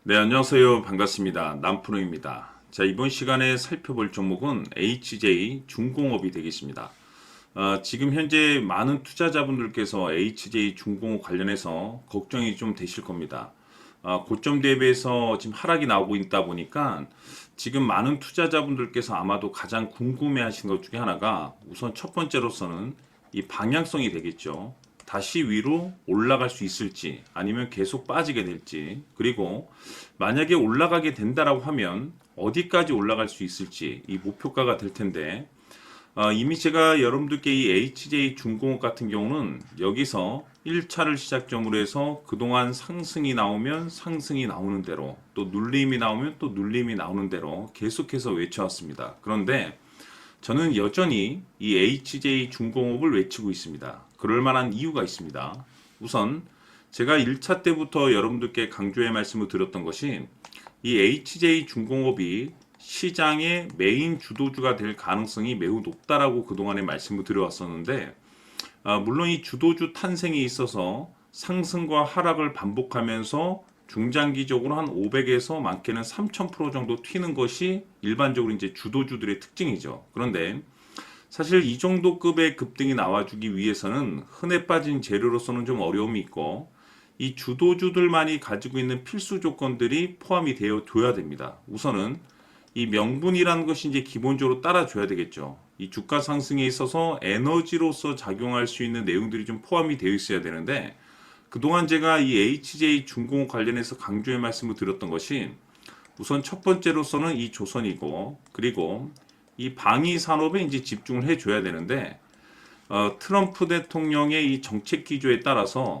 네, 안녕하세요. 반갑습니다. 남프로입니다. 자, 이번 시간에 살펴볼 종목은 HJ 중공업이 되겠습니다. 지금 현재 많은 투자자분들께서 HJ 중공업 관련해서 걱정이 좀 되실 겁니다. 고점 대비해서 지금 하락이 나오고 있다 보니까 지금 많은 투자자분들께서 아마도 가장 궁금해 하시는 것 중에 하나가 우선 첫 번째로서는 이 방향성이 되겠죠. 다시 위로 올라갈 수 있을지 아니면 계속 빠지게 될지, 그리고 만약에 올라가게 된다라고 하면 어디까지 올라갈 수 있을지 이 목표가가 될 텐데, 이미 제가 여러분들께 이 HJ 중공업 같은 경우는 여기서 1차를 시작점으로 해서 그동안 상승이 나오면 상승이 나오는 대로, 또 눌림이 나오면 또 눌림이 나오는 대로 계속해서 외쳐왔습니다. 그런데 저는 여전히 이 HJ 중공업을 외치고 있습니다. 그럴 만한 이유가 있습니다. 우선 제가 1차 때부터 여러분들께 강조의 말씀을 드렸던 것이 이 HJ 중공업이 시장의 메인 주도주가 될 가능성이 매우 높다라고 그동안에 말씀을 드려왔었는데, 물론 이 주도주 탄생에 있어서 상승과 하락을 반복하면서 중장기적으로 한 500에서 많게는 3000% 정도 튀는 것이 일반적으로 이제 주도주들의 특징이죠. 그런데 사실 이 정도 급의 급등이 나와주기 위해서는 흔해 빠진 재료로서는 좀 어려움이 있고, 이 주도주들만이 가지고 있는 필수 조건들이 포함이 되어 둬야 됩니다. 우선은 이 명분이라는 것이 이제 기본적으로 따라줘야 되겠죠. 이 주가 상승에 있어서 에너지로서 작용할 수 있는 내용들이 좀 포함이 되어 있어야 되는데, 그동안 제가 이 HJ 중공업 관련해서 강조의 말씀을 드렸던 것이 우선 첫 번째로서는 이 조선이고, 그리고 이 방위 산업에 이제 집중을 해줘야 되는데, 트럼프 대통령의 이 정책 기조에 따라서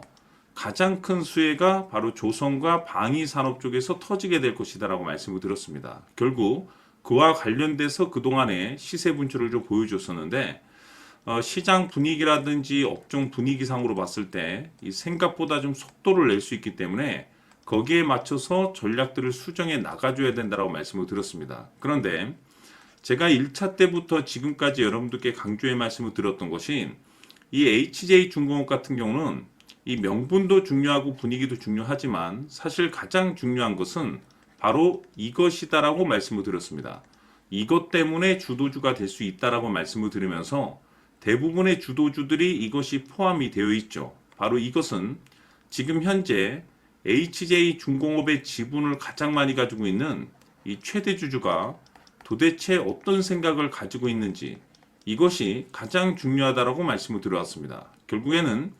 가장 큰 수혜가 바로 조선과 방위 산업 쪽에서 터지게 될 것이다라고 말씀을 드렸습니다. 결국 그와 관련돼서 그동안의 시세 분출을 좀 보여줬었는데, 시장 분위기라든지 업종 분위기상으로 봤을 때 이 생각보다 좀 속도를 낼 수 있기 때문에 거기에 맞춰서 전략들을 수정해 나가줘야 된다라고 말씀을 드렸습니다. 그런데 제가 1차 때부터 지금까지 여러분들께 강조의 말씀을 드렸던 것이 이 HJ 중공업 같은 경우는 이 명분도 중요하고 분위기도 중요하지만 사실 가장 중요한 것은 바로 이것이다라고 말씀을 드렸습니다. 이것 때문에 주도주가 될 수 있다라고 말씀을 드리면서 대부분의 주도주들이 이것이 포함이 되어 있죠. 바로 이것은 지금 현재 HJ 중공업의 지분을 가장 많이 가지고 있는 이 최대 주주가 도대체 어떤 생각을 가지고 있는지, 이것이 가장 중요하다라고 말씀을 드려왔습니다. 결국에는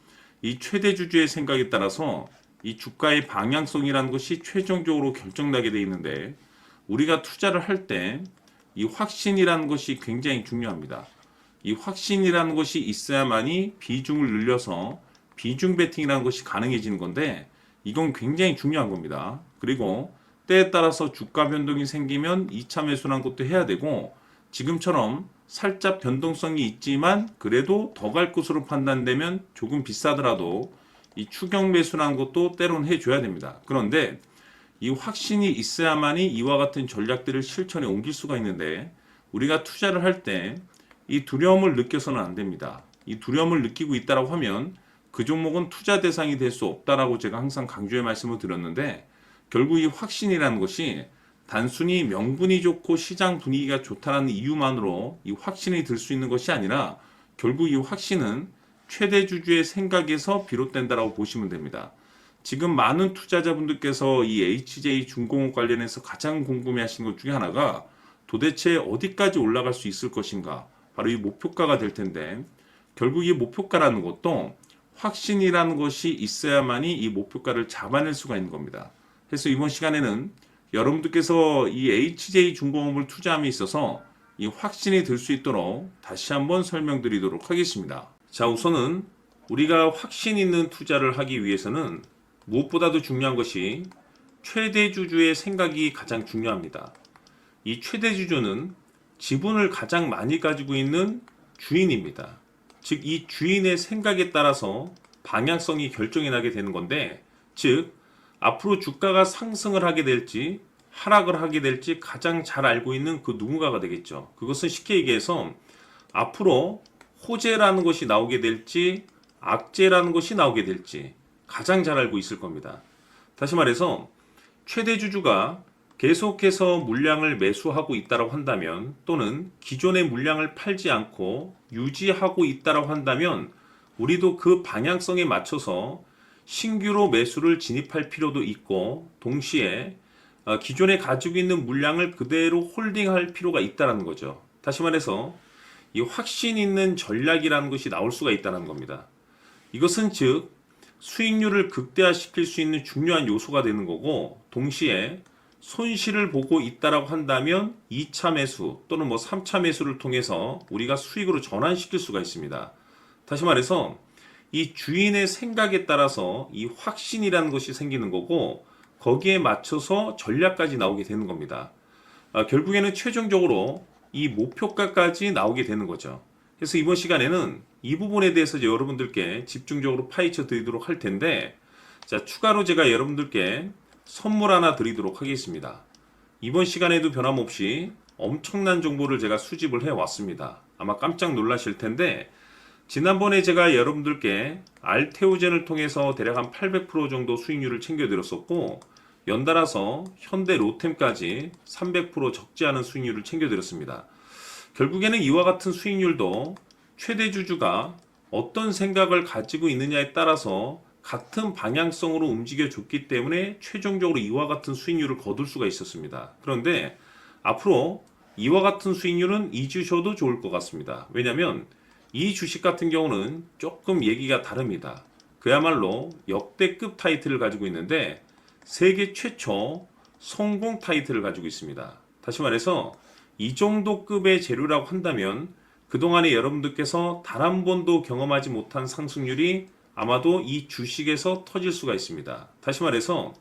이 최대 주주의 생각에 따라서 이 주가의 방향성이라는 것이 최종적으로 결정나게 되어 있는데, 우리가 투자를 할 때 이 확신이라는 것이 굉장히 중요합니다. 이 확신이라는 것이 있어야만이 비중을 늘려서 비중 베팅이라는 것이 가능해지는 건데, 이건 굉장히 중요한 겁니다. 그리고 때에 따라서 주가 변동이 생기면 2차 매수라는 것도 해야 되고, 지금처럼 살짝 변동성이 있지만 그래도 더 갈 것으로 판단되면 조금 비싸더라도 이 추격 매수라는 것도 때론 해줘야 됩니다. 그런데 이 확신이 있어야만이 이와 같은 전략들을 실천에 옮길 수가 있는데, 우리가 투자를 할 때 이 두려움을 느껴서는 안 됩니다. 이 두려움을 느끼고 있다라고 하면 그 종목은 투자 대상이 될 수 없다라고 제가 항상 강조의 말씀을 드렸는데, 결국 이 확신이라는 것이 단순히 명분이 좋고 시장 분위기가 좋다는 이유만으로 이 확신이 들 수 있는 것이 아니라, 결국 이 확신은 최대 주주의 생각에서 비롯된다라고 보시면 됩니다. 지금 많은 투자자분들께서 이 HJ 중공업 관련해서 가장 궁금해 하시는 것 중에 하나가 도대체 어디까지 올라갈 수 있을 것인가, 바로 이 목표가가 될 텐데, 결국 이 목표가라는 것도 확신이라는 것이 있어야만이 이 목표가를 잡아낼 수가 있는 겁니다. 그래서 이번 시간에는 여러분들께서 이 HJ 중공업을 투자함에 있어서 이 확신이 들 수 있도록 다시 한번 설명드리도록 하겠습니다. 자, 우선은 우리가 확신 있는 투자를 하기 위해서는 무엇보다도 중요한 것이 최대 주주의 생각이 가장 중요합니다. 이 최대 주주는 지분을 가장 많이 가지고 있는 주인입니다. 즉, 이 주인의 생각에 따라서 방향성이 결정이 나게 되는 건데, 즉 앞으로 주가가 상승을 하게 될지 하락을 하게 될지 가장 잘 알고 있는 그 누군가가 되겠죠. 그것은 쉽게 얘기해서 앞으로 호재라는 것이 나오게 될지 악재라는 것이 나오게 될지 가장 잘 알고 있을 겁니다. 다시 말해서 최대 주주가 계속해서 물량을 매수하고 있다고 한다면 또는 기존의 물량을 팔지 않고 유지하고 있다고 한다면 우리도 그 방향성에 맞춰서 신규로 매수를 진입할 필요도 있고 동시에 기존에 가지고 있는 물량을 그대로 홀딩할 필요가 있다는 거죠. 다시 말해서 이 확신 있는 전략이라는 것이 나올 수가 있다는 겁니다. 이것은 즉 수익률을 극대화시킬 수 있는 중요한 요소가 되는 거고 동시에 손실을 보고 있다라고 한다면 2차 매수 또는 3차 매수를 통해서 우리가 수익으로 전환시킬 수가 있습니다. 다시 말해서 이 주인의 생각에 따라서 이 확신이라는 것이 생기는 거고 거기에 맞춰서 전략까지 나오게 되는 겁니다. 결국에는 최종적으로 이 목표가까지 나오게 되는 거죠. 그래서 이번 시간에는 이 부분에 대해서 이제 여러분들께 집중적으로 파헤쳐 드리도록 할 텐데, 자, 추가로 제가 여러분들께 선물 하나 드리도록 하겠습니다. 이번 시간에도 변함없이 엄청난 정보를 제가 수집을 해 왔습니다. 아마 깜짝 놀라실 텐데, 지난번에 제가 여러분들께 알테오젠을 통해서 대략 한 800% 정도 수익률을 챙겨드렸었고, 연달아서 현대 로템까지 300% 적지 않은 수익률을 챙겨드렸습니다. 결국에는 이와 같은 수익률도 최대 주주가 어떤 생각을 가지고 있느냐에 따라서 같은 방향성으로 움직여 줬기 때문에 최종적으로 이와 같은 수익률을 거둘 수가 있었습니다. 그런데 앞으로 이와 같은 수익률은 잊으셔도 좋을 것 같습니다. 왜냐하면 이 주식 같은 경우는 조금 얘기가 다릅니다. 그야말로 역대급 타이틀을 가지고 있는데 세계 최초 성공 타이틀을 가지고 있습니다. 다시 말해서 이 정도 급의 재료라고 한다면 그동안에 여러분들께서 단 한 번도 경험하지 못한 상승률이 아마도 이 주식에서 터질 수가 있습니다. 다시 말해서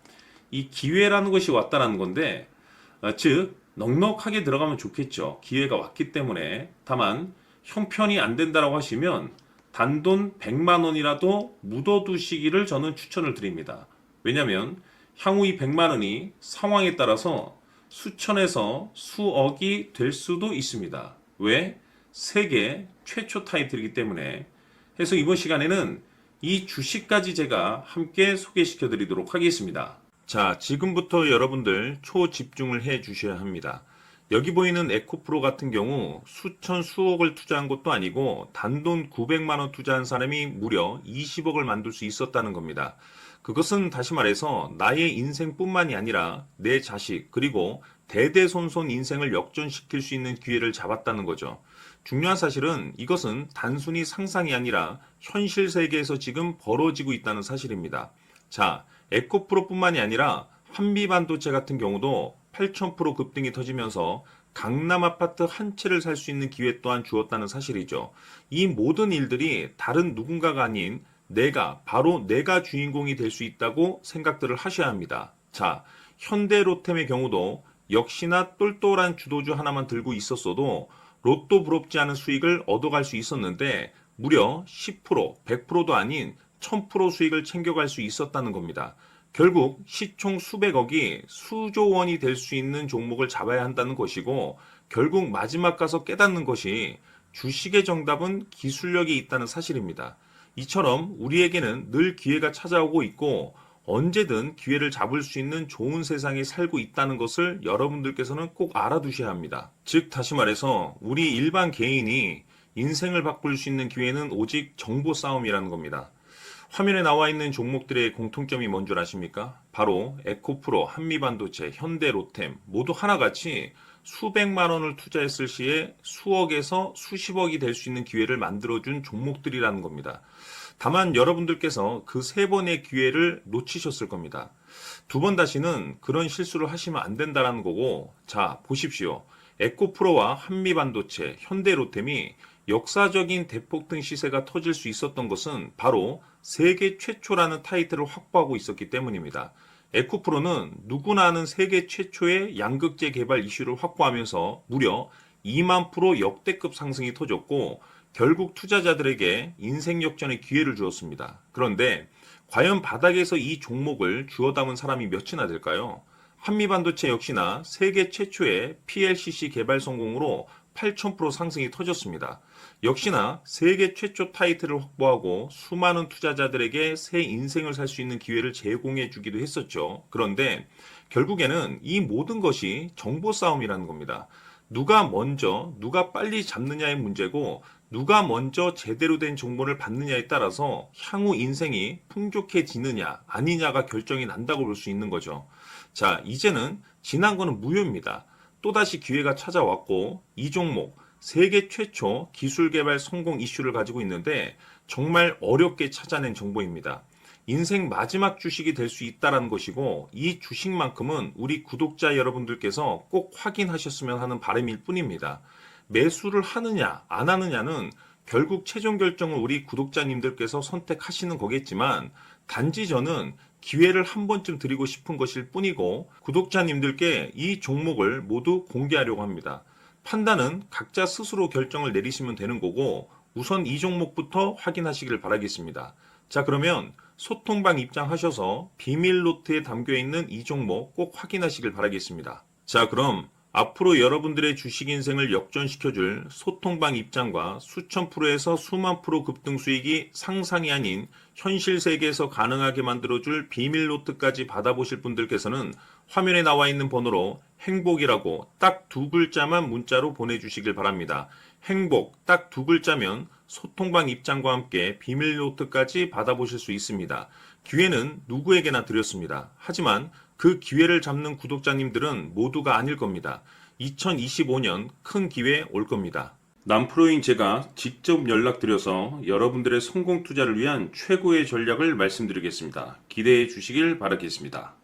이 기회라는 것이 왔다는 건데 즉 넉넉하게 들어가면 좋겠죠. 기회가 왔기 때문에. 다만 형편이 안 된다라고 하시면 단돈 100만 원이라도 묻어두시기를 저는 추천을 드립니다. 왜냐하면 향후 이 100만 원이 상황에 따라서 수천에서 수억이 될 수도 있습니다. 왜? 세계 최초 타이틀이기 때문에. 해서 이번 시간에는 이 주식까지 제가 함께 소개시켜 드리도록 하겠습니다. 자, 지금부터 여러분들 초집중을 해 주셔야 합니다. 여기 보이는 에코프로 같은 경우 수천 수억을 투자한 것도 아니고 단돈 900만 원 투자한 사람이 무려 20억을 만들 수 있었다는 겁니다. 그것은 다시 말해서 나의 인생뿐만이 아니라 내 자식 그리고 대대손손 인생을 역전시킬 수 있는 기회를 잡았다는 거죠. 중요한 사실은 이것은 단순히 상상이 아니라 현실 세계에서 지금 벌어지고 있다는 사실입니다. 자, 에코프로뿐만이 아니라 한미반도체 같은 경우도 8,000% 급등이 터지면서 강남 아파트 한 채를 살 수 있는 기회 또한 주었다는 사실이죠. 이 모든 일들이 다른 누군가가 아닌 바로 내가 주인공이 될 수 있다고 생각들을 하셔야 합니다. 자, 현대로템의 경우도 역시나 똘똘한 주도주 하나만 들고 있었어도 로또 부럽지 않은 수익을 얻어갈 수 있었는데 무려 10%, 100%도 아닌 1000% 수익을 챙겨갈 수 있었다는 겁니다. 결국 시총 수백억이 수조 원이 될 수 있는 종목을 잡아야 한다는 것이고 결국 마지막 가서 깨닫는 것이 주식의 정답은 기술력이 있다는 사실입니다. 이처럼 우리에게는 늘 기회가 찾아오고 있고 언제든 기회를 잡을 수 있는 좋은 세상에 살고 있다는 것을 여러분들께서는 꼭 알아두셔야 합니다. 즉 다시 말해서 우리 일반 개인이 인생을 바꿀 수 있는 기회는 오직 정보 싸움이라는 겁니다. 화면에 나와 있는 종목들의 공통점이 뭔 줄 아십니까? 바로 에코프로, 한미반도체, 현대로템 모두 하나같이 수백만 원을 투자했을 시에 수억에서 수십억이 될 수 있는 기회를 만들어준 종목들이라는 겁니다. 다만 여러분들께서 그 세 번의 기회를 놓치셨을 겁니다. 두 번 다시는 그런 실수를 하시면 안 된다는 거고, 자, 보십시오. 에코프로와 한미반도체, 현대로템이 역사적인 대폭등 시세가 터질 수 있었던 것은 바로 세계 최초라는 타이틀을 확보하고 있었기 때문입니다. 에코프로는 누구나 아는 세계 최초의 양극재 개발 이슈를 확보하면서 무려 2만 프로 역대급 상승이 터졌고 결국 투자자들에게 인생 역전의 기회를 주었습니다. 그런데 과연 바닥에서 이 종목을 주워 담은 사람이 몇이나 될까요? 한미반도체 역시나 세계 최초의 PLCC 개발 성공으로 8,000% 상승이 터졌습니다. 역시나 세계 최초 타이틀을 확보하고 수많은 투자자들에게 새 인생을 살 수 있는 기회를 제공해 주기도 했었죠. 그런데 결국에는 이 모든 것이 정보 싸움이라는 겁니다. 누가 먼저, 누가 빨리 잡느냐의 문제고, 누가 먼저 제대로 된 정보를 받느냐에 따라서 향후 인생이 풍족해지느냐, 아니냐가 결정이 난다고 볼 수 있는 거죠. 자, 이제는 지난 거는 무효입니다. 또다시 기회가 찾아왔고, 이 종목, 세계 최초 기술 개발 성공 이슈를 가지고 있는데, 정말 어렵게 찾아낸 정보입니다. 인생 마지막 주식이 될 수 있다는 것이고, 이 주식만큼은 우리 구독자 여러분들께서 꼭 확인하셨으면 하는 바람일 뿐입니다. 매수를 하느냐 안 하느냐는 결국 최종 결정을 우리 구독자님들께서 선택하시는 거겠지만, 단지 저는 기회를 한 번쯤 드리고 싶은 것일 뿐이고, 구독자님들께 이 종목을 모두 공개하려고 합니다. 판단은 각자 스스로 결정을 내리시면 되는 거고, 우선 이 종목부터 확인하시길 바라겠습니다. 자, 그러면 소통방 입장하셔서 비밀 노트에 담겨 있는 이 종목 꼭 확인하시길 바라겠습니다. 자, 그럼 앞으로 여러분들의 주식 인생을 역전시켜줄 소통방 입장과 수천 프로에서 수만 프로 급등 수익이 상상이 아닌 현실 세계에서 가능하게 만들어줄 비밀 노트까지 받아보실 분들께서는 화면에 나와 있는 번호로 행복이라고 딱 두 글자만 문자로 보내주시길 바랍니다. 행복 딱 두 글자면 소통방 입장과 함께 비밀 노트까지 받아보실 수 있습니다. 기회는 누구에게나 드렸습니다. 하지만 그 기회를 잡는 구독자님들은 모두가 아닐 겁니다. 2025년 큰 기회 올 겁니다. 남프로인 제가 직접 연락드려서 여러분들의 성공 투자를 위한 최고의 전략을 말씀드리겠습니다. 기대해 주시길 바라겠습니다.